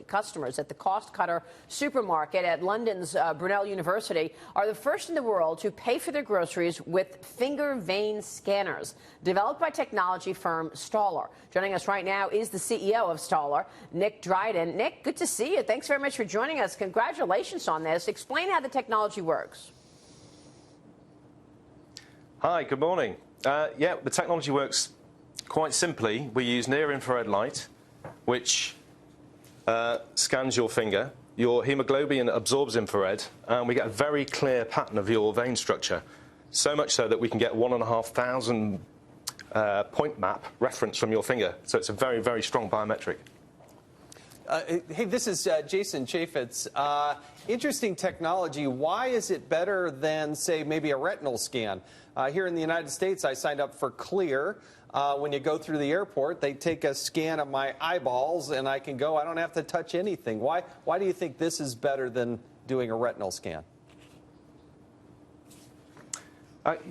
customers at the Costcutter supermarket at London's Brunel University are the first in the world to pay for their groceries with finger vein scanners, developed by technology firm Staller. Joining us right now is the CEO of Staller, Nick Dryden. Nick, good to see you. Thanks very much for joining us. Congratulations on this. Explain how the technology works. Hi, good morning. Yeah, the technology works quite simply. We use near-infrared light, which scans your finger. Your hemoglobin absorbs infrared, and we get a very clear pattern of your vein structure. So much so that we can get 1,500 point map reference from your finger. So it's a very, very strong biometric. Hey, this is Jason Chaffetz. Interesting technology. Why is it better than, say, maybe a retinal scan? Here in the United States, I signed up for Clear. When you go through the airport, they take a scan of my eyeballs, and I can go. I don't have to touch anything. Why do you think this is better than doing a retinal scan?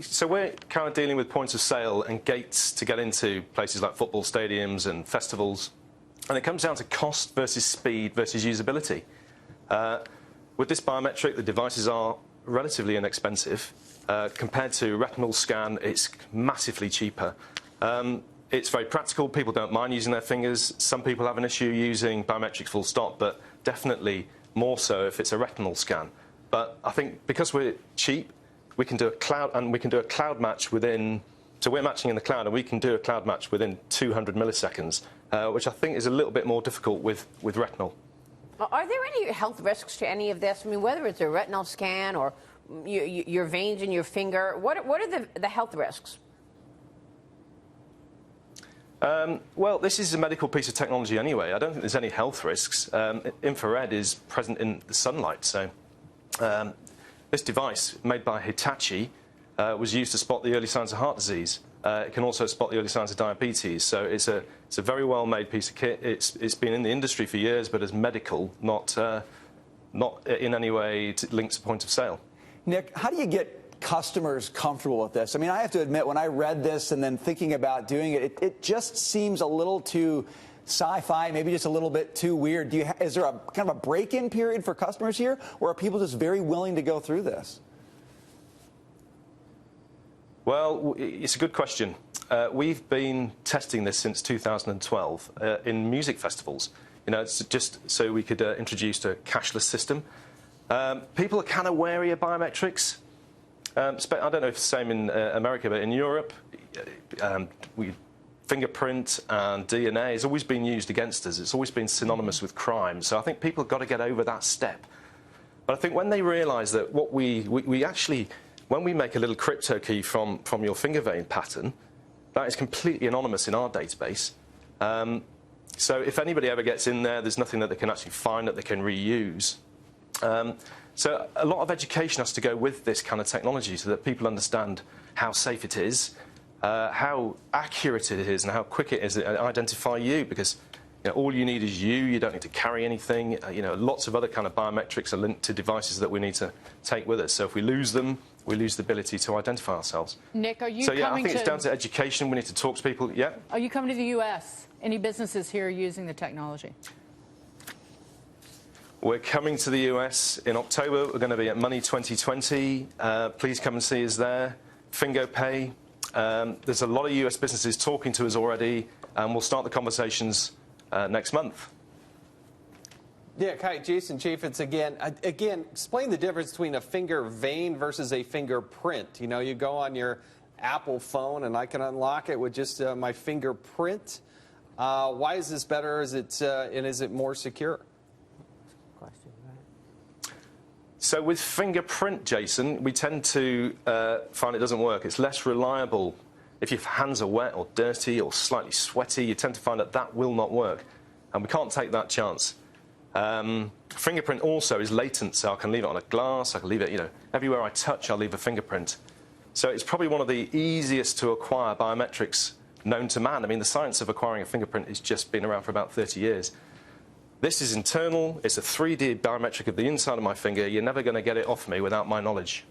So we're kind of dealing with points of sale and gates to get into places like football stadiums and festivals. And it comes down to cost versus speed versus usability. With this biometric, the devices are relatively inexpensive. Compared to retinal scan, it's massively cheaper. It's very practical. People don't mind using their fingers. Some people have an issue using biometrics full stop, but definitely more so if it's a retinal scan. But I think because we're cheap, we can do a cloud, and we can do a cloud match within. So we're matching in the cloud, and we can do a cloud match within 200 milliseconds, which I think is a little bit more difficult with retinal. Are there any health risks to any of this? I mean, whether it's a retinal scan or your veins in your finger, what are the health risks? Well, this is a medical piece of technology anyway. I don't think there's any health risks. Infrared is present in the sunlight, so this device, made by Hitachi, was used to spot the early signs of heart disease. It can also spot the early signs of diabetes. So it's a very well-made piece of kit. It's been in the industry for years, but as medical, not in any way linked to point of sale. Nick, how do you get customers comfortable with this? I mean, I have to admit, when I read this and then thinking about doing it, it just seems a little too sci-fi, maybe just a little bit too weird. Is there a kind of a break-in period for customers here, or are people just very willing to go through this? Well, it's a good question. We've been testing this since 2012 in music festivals. You know, it's just so we could introduce a cashless system. People are kind of wary of biometrics. I don't know if it's the same in America, but in Europe, fingerprint and DNA has always been used against us. It's always been synonymous with crime. So I think people have got to get over that step. But I think when they realise that what we actually, when we make a little crypto key from your finger vein pattern, that is completely anonymous in our database. So if anybody ever gets in there, there's nothing that they can actually find that they can reuse. So a lot of education has to go with this kind of technology so that people understand how safe it is, how accurate it is, and how quick it is to identify you, because all you need is you. You don't need to carry anything. Lots of other kind of biometrics are linked to devices that we need to take with us. So if we lose them, we lose the ability to identify ourselves. Nick, are you coming I think it's down to education. We need to talk to people. Yeah. Are you coming to the U.S.? Any businesses here using the technology? We're coming to the US in October. We're going to be at Money 2020. Please come and see us there. FinGoPay. There's a lot of US businesses talking to us already, and we'll start the conversations next month. Yeah, hi, Jason Chaffetz again. Again, explain the difference between a finger vein versus a fingerprint. You go on your Apple phone, and I can unlock it with just my fingerprint. Why is this better? Is it more secure? So with fingerprint, Jason, we tend to find it doesn't work. It's less reliable. If your hands are wet or dirty or slightly sweaty, you tend to find that will not work. And we can't take that chance. Fingerprint also is latent, so I can leave it on a glass. I can leave it, everywhere I touch, I'll leave a fingerprint. So it's probably one of the easiest to acquire biometrics known to man. I mean, the science of acquiring a fingerprint has just been around for about 30 years. This is internal. It's a 3D biometric of the inside of my finger. You're never going to get it off me without my knowledge.